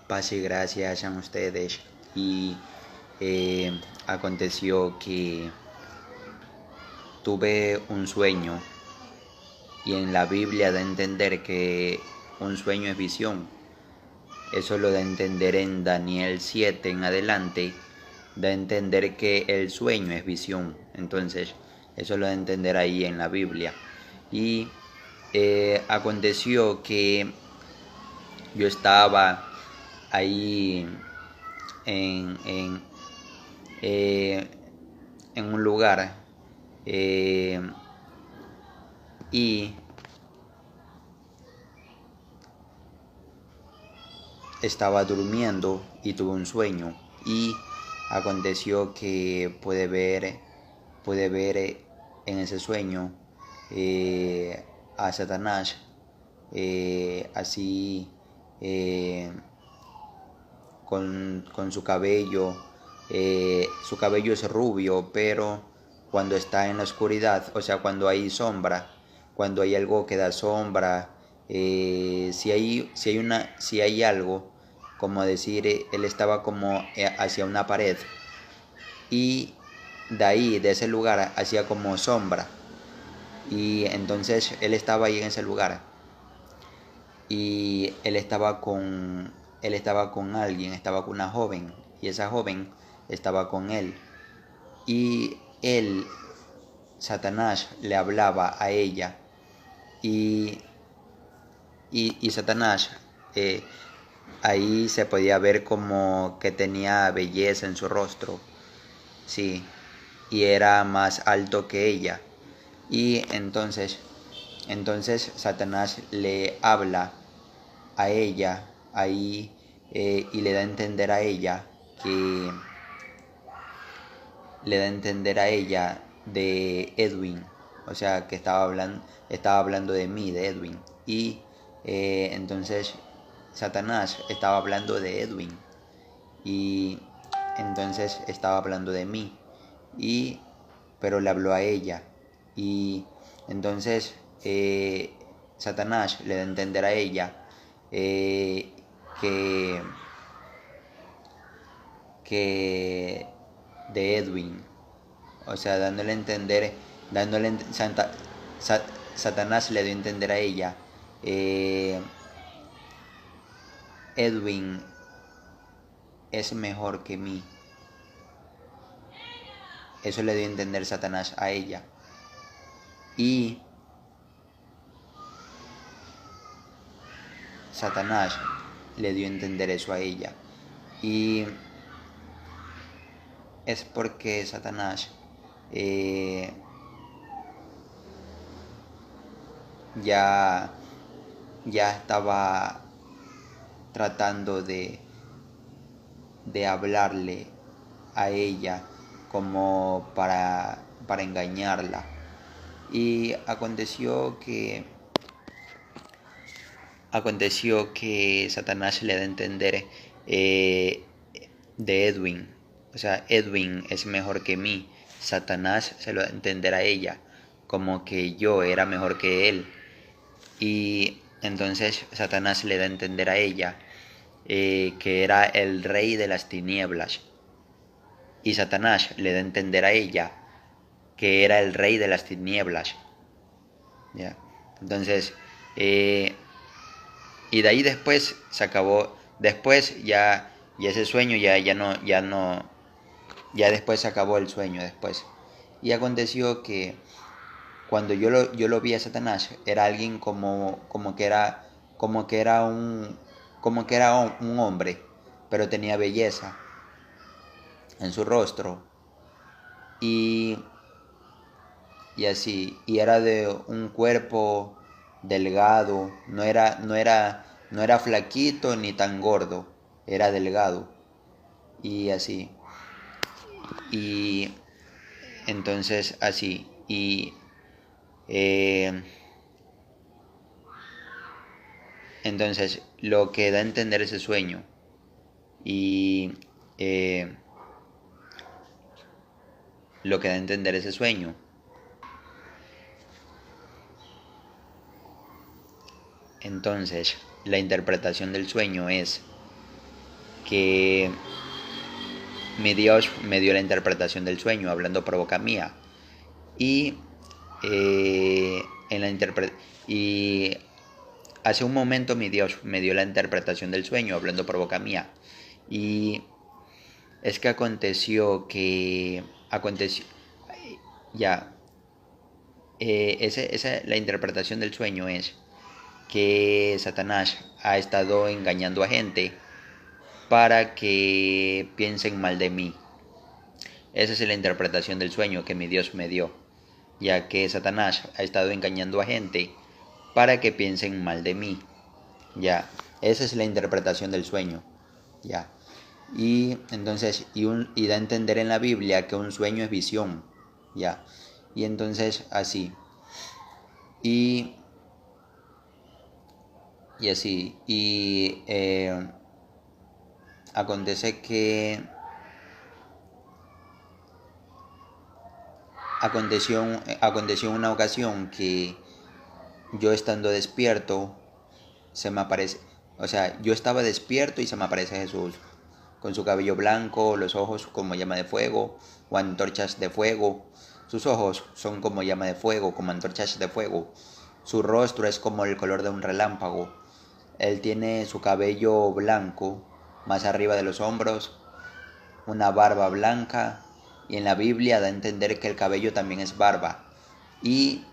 Paz y gracia hayan ustedes. Y aconteció que tuve un sueño, y en la Biblia da a entender que un sueño es visión. Eso lo da a entender en Daniel 7 en adelante. Da a entender que el sueño es visión. Entonces, eso lo da a entender ahí en la Biblia. Y aconteció que yo estaba ahí en, en, eh, en un lugar, eh, y estaba durmiendo y tuve un sueño, y aconteció que pude ver en ese sueño a Satanás, así, con su cabello es rubio, pero cuando está en la oscuridad, o sea, cuando hay sombra, cuando hay algo que da sombra, si hay algo, como decir, él estaba como hacia una pared, y de ahí, de ese lugar, hacía como sombra, y entonces él estaba ahí en ese lugar, y él estaba con alguien, estaba con una joven, y esa joven estaba con él, y él, Satanás, le hablaba a ella, y, y Satanás, eh, ahí se podía ver como que tenía belleza en su rostro, sí, y era más alto que ella, y entonces Satanás le habla a ella ahí, y que le da a entender a ella de Edwin, o sea que estaba hablando de mí, de Edwin, y entonces Satanás estaba hablando de Edwin, y entonces estaba hablando de mí, y pero le habló a ella, y entonces Satanás le da a entender a ella, eh, que que de Edwin, o sea, Sa- Satanás le dio a entender a ella, eh, Edwin es mejor que mí. Eso le dio a entender Satanás a ella, y Satanás le dio a entender eso a ella, y es porque Satanás, eh, ya ya estaba tratando de hablarle a ella como para engañarla. Y aconteció que Satanás le da a entender, eh, de Edwin, o sea, Edwin es mejor que mí. Satanás se lo da a entender a ella como que yo era mejor que él, y entonces Satanás le da a entender a ella, que era el rey de las tinieblas, y Satanás le da a entender a ella que era el rey de las tinieblas, ¿ya? Entonces, y de ahí después se acabó, después ya ese sueño ya después se acabó el sueño después. Y aconteció que cuando yo lo vi a Satanás, era alguien como que era un hombre, pero tenía belleza en su rostro, y así, y era de un cuerpo delgado, no era flaquito ni tan gordo, era delgado, y así, y entonces así, y eh, entonces lo que da a entender ese sueño, y eh, lo que da a entender ese sueño, entonces la interpretación del sueño es que mi Dios me dio la interpretación del sueño hablando por boca mía. Y, en la y hace un momento mi Dios me dio la interpretación del sueño hablando por boca mía. Y es que aconteció, ya, la interpretación del sueño es que Satanás ha estado engañando a gente para que piensen mal de mí. Esa es la interpretación del sueño que mi Dios me dio, ya que Satanás ha estado engañando a gente para que piensen mal de mí. Ya, esa es la interpretación del sueño. Ya. Y entonces, y da a entender en la Biblia que un sueño es visión. Ya. Y entonces así. Y, y así. Y acontece que aconteció una ocasión que yo estando despierto, se me aparece, o sea, yo estaba despierto y se me aparece Jesús, con su cabello blanco, los ojos como llama de fuego, o antorchas de fuego. Sus ojos son como llama de fuego, como antorchas de fuego. Su rostro es como el color de un relámpago. Él tiene su cabello blanco, más arriba de los hombros, una barba blanca, y en la Biblia da a entender que el cabello también es barba. Y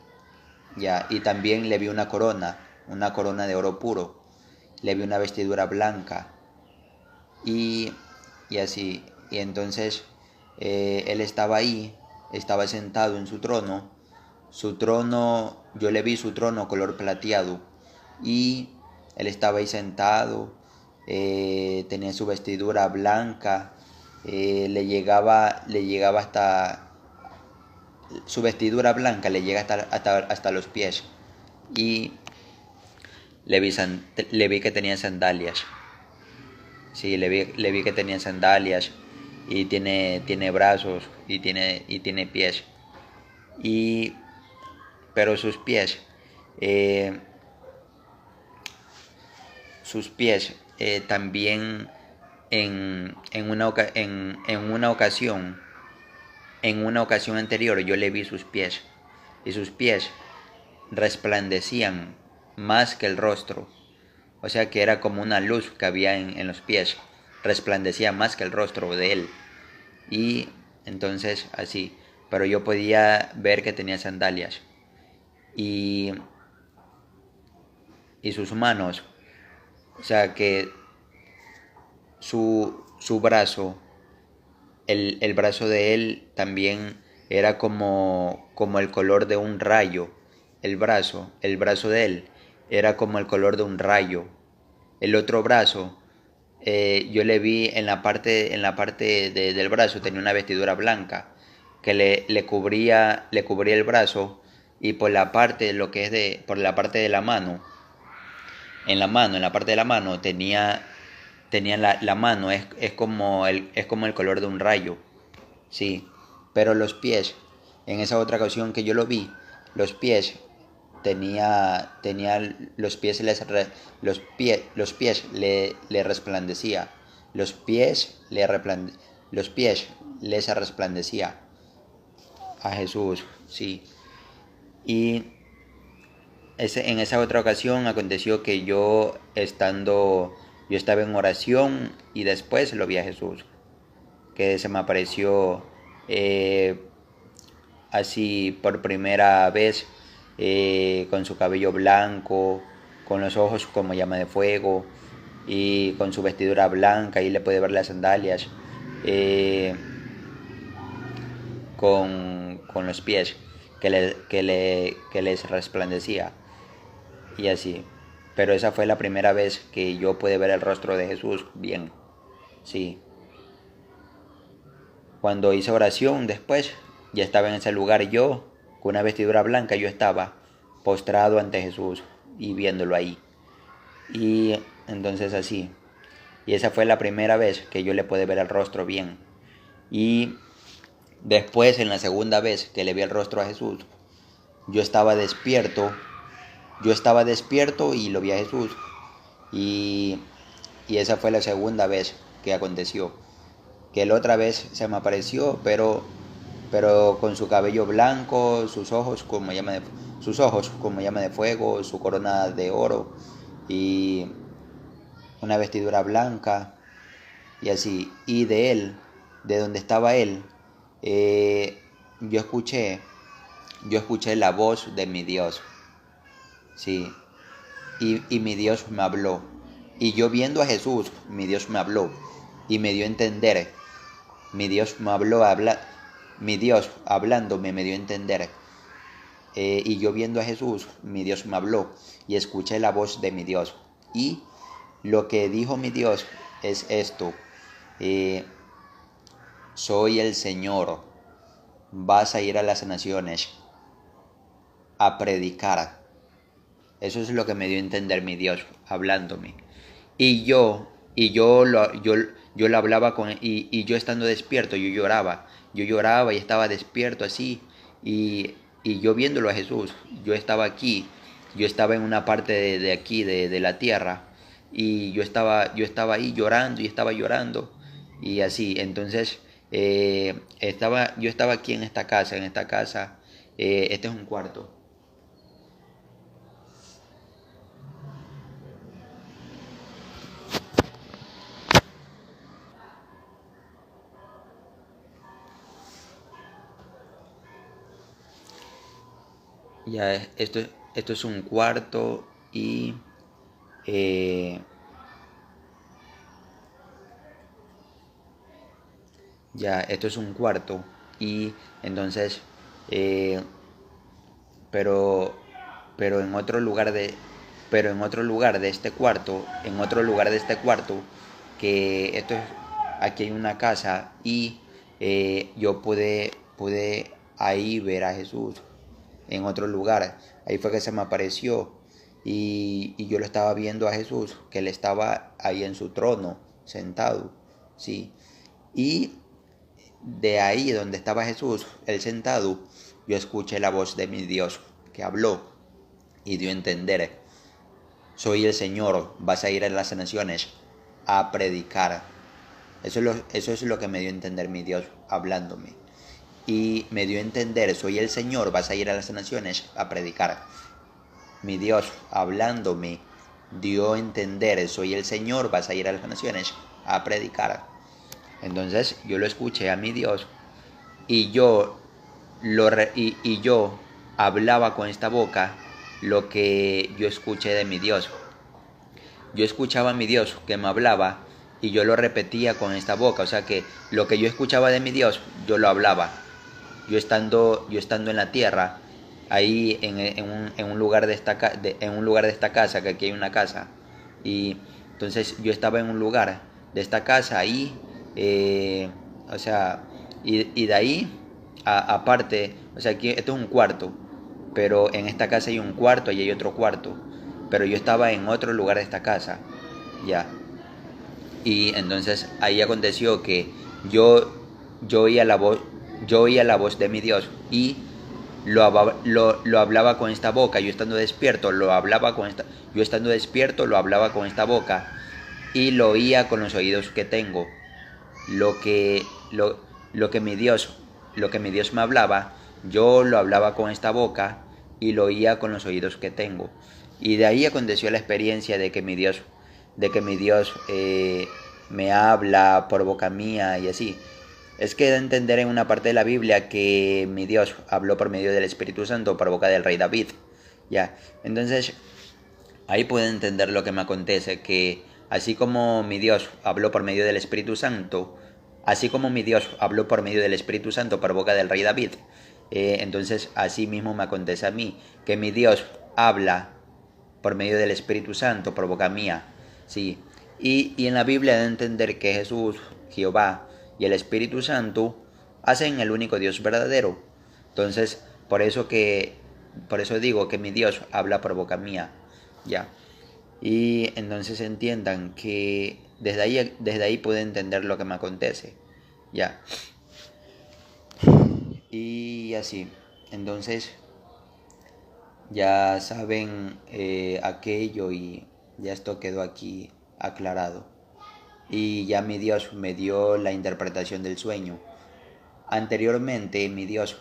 y también le vi una corona de oro puro. Le vi una vestidura blanca. Y, y así. Y entonces él estaba ahí, estaba sentado en su trono. Su trono, yo le vi su trono color plateado. Y él estaba ahí sentado, tenía su vestidura blanca, le llegaba hasta, su vestidura blanca le llega hasta los pies. Y le vi que tenía sandalias. Sí, le vi que tenía sandalias y tiene brazos y tiene pies. Y, pero eh, sus pies también en una ocasión anterior yo le vi sus pies y sus pies resplandecían más que el rostro. O sea que era como una luz que había en los pies. Resplandecía más que el rostro de él. Y entonces así. Pero yo podía ver que tenía sandalias. Y, y sus manos. O sea que su brazo. El brazo de él también era como el color de un rayo. El brazo de él era como el color de un rayo. El otro brazo, yo le vi en la parte del brazo, tenía una vestidura blanca que le cubría el brazo, y por la parte, por la parte de la mano, en la parte de la mano tenía la mano, es como el color de un rayo, sí. Pero los pies, en esa otra ocasión que yo lo vi, los pies tenía los pies le resplandecía, los pies les resplandecía a Jesús, sí. Y en esa otra ocasión aconteció que yo estaba en oración y después lo vi a Jesús, que se me apareció así por primera vez, con su cabello blanco, con los ojos como llama de fuego y con su vestidura blanca, y le puede ver las sandalias, eh, con los pies que les resplandecía, y así. Pero esa fue la primera vez que yo pude ver el rostro de Jesús bien, sí. Cuando hice oración después, ya estaba en ese lugar yo, con una vestidura blanca, yo estaba postrado ante Jesús y viéndolo ahí. Y entonces así. Y esa fue la primera vez que yo le pude ver el rostro bien. Y después, en la segunda vez que le vi el rostro a Jesús, yo estaba despierto. Yo estaba despierto y lo vi a Jesús. Y esa fue la segunda vez que aconteció. Que él otra vez se me apareció, pero con su cabello blanco, sus ojos como llama de fuego, su corona de oro y una vestidura blanca y así. Y de él, de donde estaba él, eh, yo escuché, yo escuché la voz de mi Dios, sí, y mi Dios me habló. Y yo viendo a Jesús, mi Dios me habló y me dio a entender. Mi Dios me habló, mi Dios hablándome me dio a entender. Y yo viendo a Jesús, mi Dios me habló y escuché la voz de mi Dios. Y lo que dijo mi Dios es esto: eh, soy el Señor, vas a ir a las naciones a predicar. Eso es lo que me dio a entender mi Dios hablándome. Y yo lo hablaba y yo estando despierto, yo lloraba y estaba despierto así, y yo viéndolo a Jesús, yo estaba aquí, yo estaba en una parte de aquí, de la tierra, y yo estaba ahí llorando y estaba llorando, y así, entonces, yo estaba aquí en esta casa, este es un cuarto. Ya, esto es un cuarto y eh, ya, esto es un cuarto y entonces, eh, pero, pero en otro lugar pero en otro lugar de este cuarto, que aquí hay una casa y yo pude ahí ver a Jesús en otro lugar. Ahí fue que se me apareció y yo lo estaba viendo a Jesús, que él estaba ahí en su trono, sentado, sí. Y de ahí donde estaba Jesús, él sentado, yo escuché la voz de mi Dios que habló y dio a entender: soy el Señor, vas a ir a las naciones a predicar. Eso es lo que me dio a entender mi Dios hablándome. Y me dio a entender: soy el Señor, vas a ir a las naciones a predicar. Mi Dios hablándome dio a entender: soy el Señor, vas a ir a las naciones a predicar. Entonces yo lo escuché a mi Dios y yo hablaba con esta boca lo que yo escuché de mi Dios. Yo escuchaba a mi Dios que me hablaba y yo lo repetía con esta boca. O sea que lo que yo escuchaba de mi Dios, yo lo hablaba. Yo estando en la tierra, ahí en un lugar en un lugar de esta casa, que aquí hay una casa, y entonces yo estaba en un lugar de esta casa ahí, o sea, y de ahí, aparte, o sea, aquí esto es un cuarto, pero en esta casa hay un cuarto y hay otro cuarto, pero yo estaba en otro lugar de esta casa, ya. Y entonces ahí aconteció que yo, yo oía la voz, yo oía la voz de mi Dios y lo hablaba con esta boca. Yo estando despierto lo hablaba con esta boca y lo oía con los oídos que tengo. Lo que, lo, lo que mi Dios me hablaba, yo lo hablaba con esta boca y lo oía con los oídos que tengo. Y de ahí aconteció la experiencia de que mi Dios me habla por boca mía y así. Es que de entender en una parte de la Biblia que mi Dios habló por medio del Espíritu Santo por boca del rey David. Ya, entonces ahí pueden entender lo que me acontece, que así como mi Dios habló por medio del Espíritu Santo, así como mi Dios habló por medio del Espíritu Santo por boca del rey David, entonces así mismo me acontece a mí, que mi Dios habla por medio del Espíritu Santo por boca mía, sí. Y en la Biblia de entender que Jesús, Jehová y el Espíritu Santo hacen el único Dios verdadero. Entonces, por eso digo que mi Dios habla por boca mía, ya. Y entonces entiendan que desde ahí pueden entender lo que me acontece, ya. Y así, entonces ya saben aquello y ya esto quedó aquí aclarado. y ya mi Dios me dio la interpretación del sueño. Anteriormente mi Dios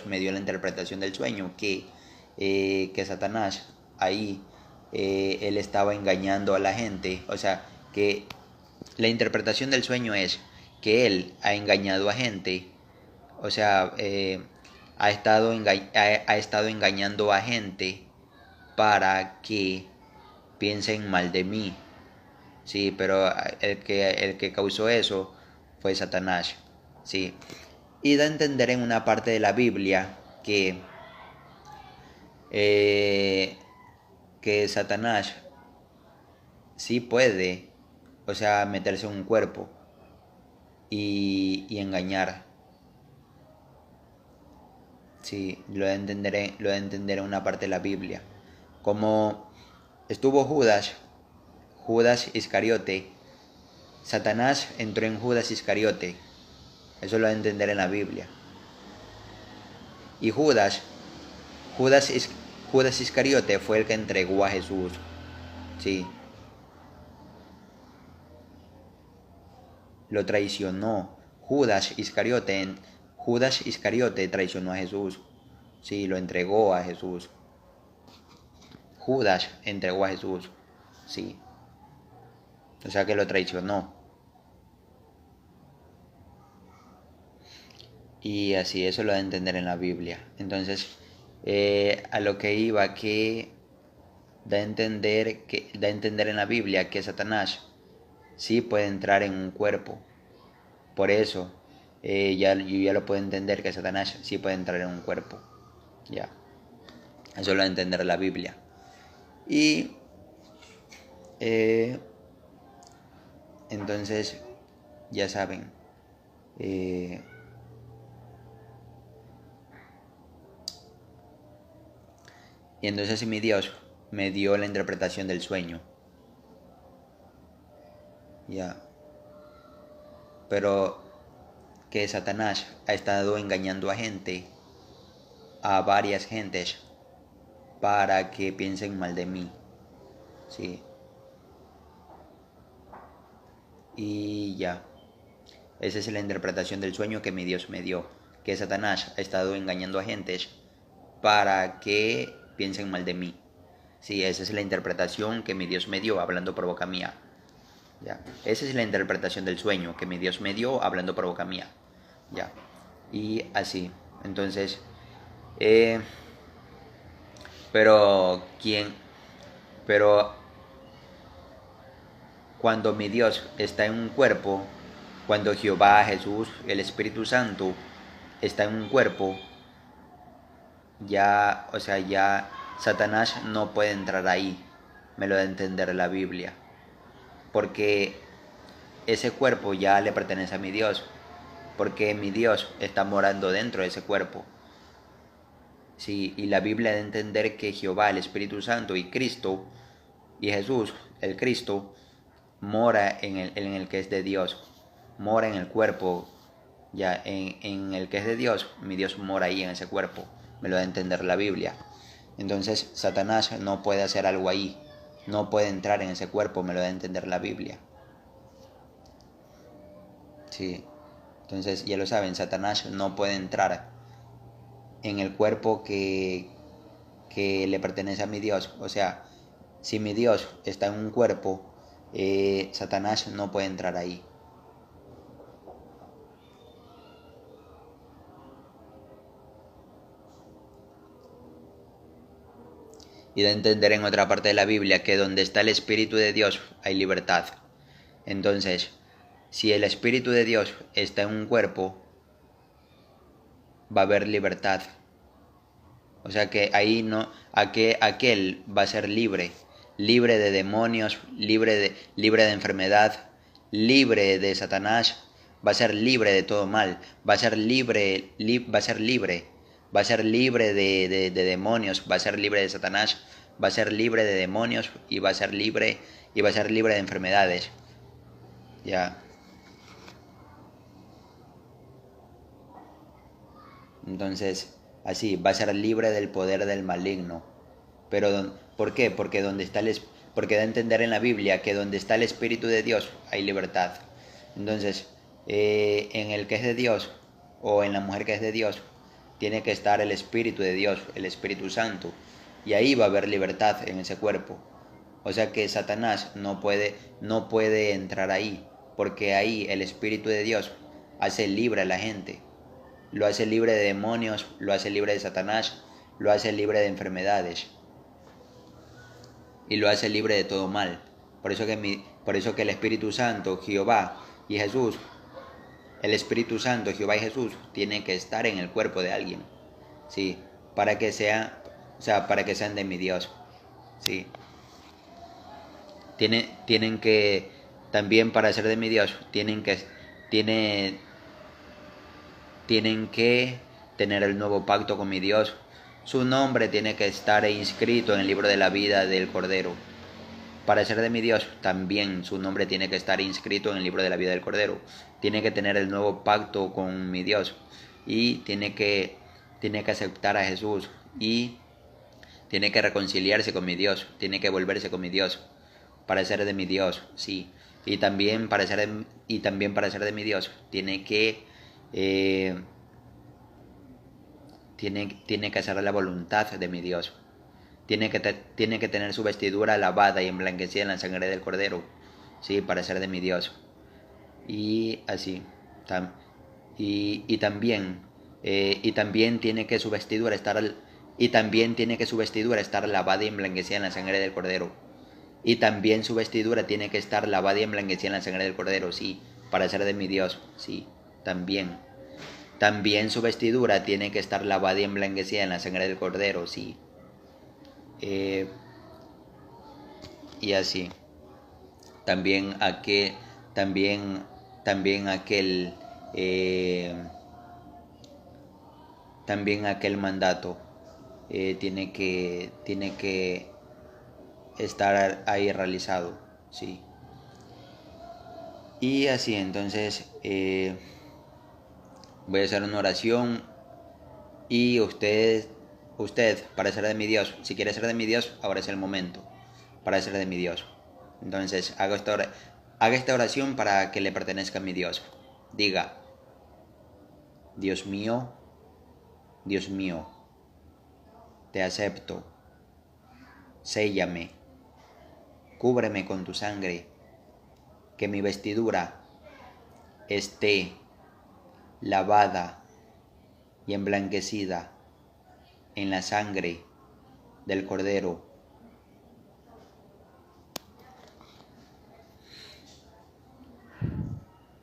me dio la interpretación del sueño, que Satanás ahí, él estaba engañando a la gente. O sea, que la interpretación del sueño es que él ha engañado a gente. O sea, ha estado engañando a gente para que piensen mal de mí. Sí, pero el que causó eso fue Satanás. Sí. Y da a entender en una parte de la Biblia eh, que Satanás sí puede, o sea, meterse en un cuerpo y engañar. Sí, lo de entender en una parte de la Biblia. Como estuvo Judas Iscariote, Satanás entró en Judas Iscariote. Eso lo de entender en la Biblia. Y Judas, Judas Iscariote fue el que entregó a Jesús. Sí, lo traicionó. Judas Iscariote traicionó a Jesús. Sí, lo entregó a Jesús. Judas entregó a Jesús. Sí, o sea que lo traicionó. Y así eso lo da a entender en la Biblia. Entonces, a lo que iba, que da a entender en la Biblia que Satanás sí puede entrar en un cuerpo. Por eso, yo ya lo puedo entender que Satanás sí puede entrar en un cuerpo. Ya, eso lo da a entender la Biblia. Y eh, entonces, ya saben, eh, y entonces mi Dios me dio la interpretación del sueño. Ya, pero que Satanás ha estado engañando a gente, a varias gentes, para que piensen mal de mí. Sí, y ya. Esa es la interpretación del sueño que mi Dios me dio. Que Satanás ha estado engañando a gentes para que piensen mal de mí. Sí, esa es la interpretación que mi Dios me dio hablando por boca mía. Ya. Esa es la interpretación del sueño que mi Dios me dio hablando por boca mía. Ya. Y así. Entonces, eh, pero quién, pero cuando mi Dios está en un cuerpo, cuando Jehová, Jesús, el Espíritu Santo está en un cuerpo, ya, o sea, ya Satanás no puede entrar ahí, me lo da a entender la Biblia, porque ese cuerpo ya le pertenece a mi Dios, porque mi Dios está morando dentro de ese cuerpo. Sí, y la Biblia da a entender que Jehová, el Espíritu Santo y Cristo, y Jesús, el Cristo, mora en el que es de Dios, mora en el cuerpo, ya en el que es de Dios, mi Dios mora ahí en ese cuerpo, me lo da a entender la Biblia. Entonces Satanás no puede hacer algo ahí, no puede entrar en ese cuerpo, me lo da a entender la Biblia. Sí, entonces ya lo saben, Satanás no puede entrar en el cuerpo que le pertenece a mi Dios. O sea, si mi Dios está en un cuerpo, Satanás no puede entrar ahí. Y de entender en otra parte de la Biblia que donde está el Espíritu de Dios hay libertad. Entonces, si el Espíritu de Dios está en un cuerpo, va a haber libertad. O sea que ahí no, aquel va a ser libre, libre de demonios, libre de enfermedad, libre de Satanás, va a ser libre de todo mal, va a ser libre, va a ser libre, va a ser libre de demonios, va a ser libre de Satanás, va a ser libre de demonios y va a ser libre de enfermedades. Ya. Entonces, así, va a ser libre del poder del maligno. Pero, ¿por qué? Porque donde está porque da a entender en la Biblia que donde está el Espíritu de Dios hay libertad. Entonces, en el que es de Dios o en la mujer que es de Dios, tiene que estar el Espíritu de Dios, el Espíritu Santo, y ahí va a haber libertad en ese cuerpo. O sea que Satanás no puede entrar ahí, porque ahí el Espíritu de Dios hace libre a la gente. Lo hace libre de demonios, lo hace libre de Satanás, lo hace libre de enfermedades y lo hace libre de todo mal. Por eso que el Espíritu Santo, Jehová y Jesús, el Espíritu Santo, Jehová y Jesús, tienen que estar en el cuerpo de alguien, ¿sí? Para que para que sean de mi Dios, ¿sí? Tienen que, también para ser de mi Dios, tiene, tienen que tener el nuevo pacto con mi Dios. Su nombre tiene que estar inscrito en el libro de la vida del Cordero. Para ser de mi Dios, también su nombre tiene que estar inscrito en el libro de la vida del Cordero. Tiene que tener el nuevo pacto con mi Dios. Y tiene que aceptar a Jesús. Y tiene que reconciliarse con mi Dios. Tiene que volverse con mi Dios. Para ser de mi Dios, sí. Y también para ser de mi Dios, tiene que hacer la voluntad de mi Dios. Tiene que tener su vestidura lavada y emblanquecida en la sangre del Cordero, sí, para ser de mi Dios. Y así, y también tiene que su vestidura estar lavada y emblanquecida en la sangre del Cordero. Y también su vestidura tiene que estar lavada y emblanquecida en la sangre del Cordero, sí, para ser de mi Dios, sí, también. También su vestidura tiene que estar lavada y emblanquecida en la sangre del Cordero, sí. Y así. También también, también aquel mandato tiene que estar ahí realizado, sí. Y así, entonces voy a hacer una oración y usted, para ser de mi Dios, si quiere ser de mi Dios, ahora es el momento para ser de mi Dios. Entonces haga esta oración para que le pertenezca a mi Dios. Diga: Dios mío, Dios mío, te acepto, séllame, cúbreme con tu sangre, que mi vestidura esté lavada y emblanquecida en la sangre del Cordero.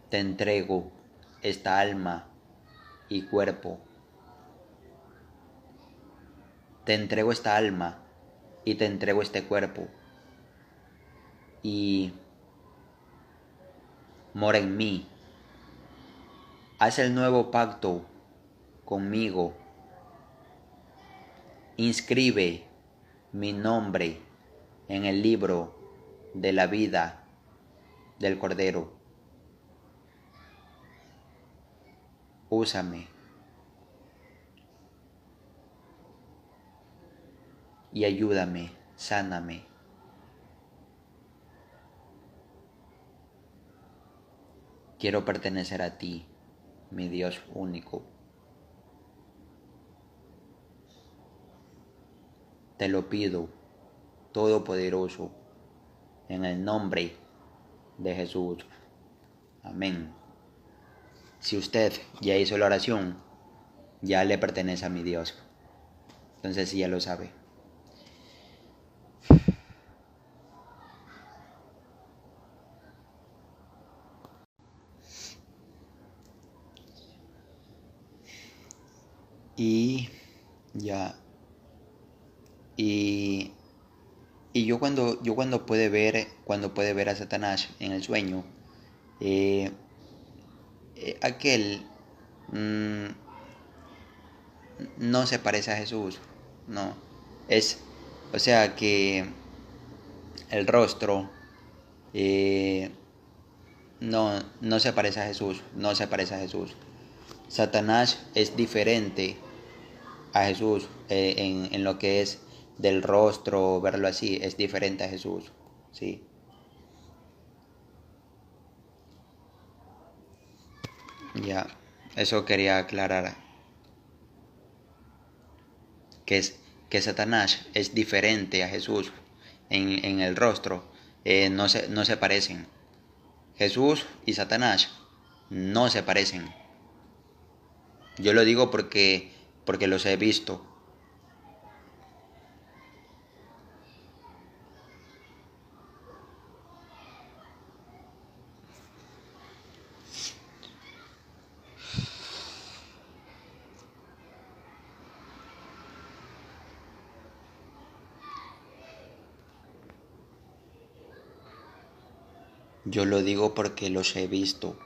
Te entrego esta alma y cuerpo. Te entrego esta alma y te entrego este cuerpo. Y mora en mí. Haz el nuevo pacto conmigo. Inscribe mi nombre en el libro de la vida del Cordero. Úsame y ayúdame, sáname. Quiero pertenecer a ti, mi Dios único. Te lo pido, Todopoderoso, en el nombre de Jesús. Amén. Si usted ya hizo la oración, ya le pertenece a mi Dios. Entonces sí, ya lo sabe. Y ya. Y yo cuando puede ver a Satanás en el sueño, aquel no se parece a Jesús, no. O sea que el rostro no se parece a Jesús, no se parece a Jesús. Satanás es diferente a Jesús en lo que es del rostro, verlo así, es diferente a Jesús. Sí, ya, eso quería aclarar, que es que Satanás es diferente a Jesús en el rostro, no se parecen. Jesús y Satanás no se parecen. Yo lo digo porque los he visto. Yo lo digo porque los he visto.